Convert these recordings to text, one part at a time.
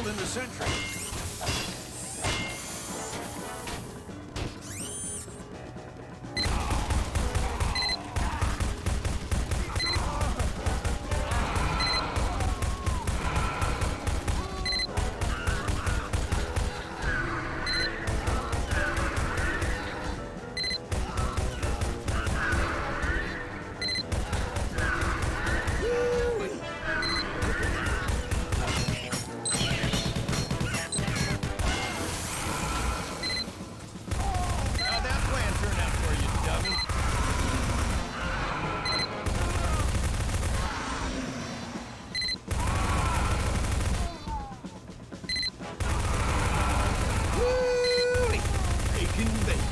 building the Sentry. How'd that plan turn out for you, dummy? Woo-wee. Bacon, bacon.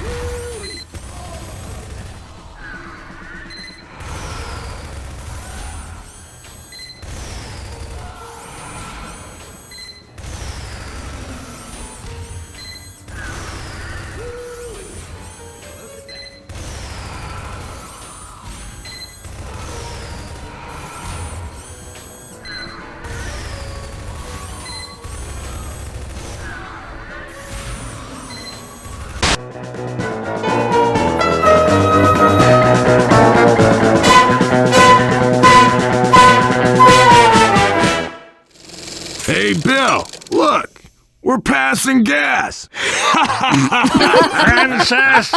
Woo-wee. Look at that. Hey, Bill, look, we're passing gas. Princess,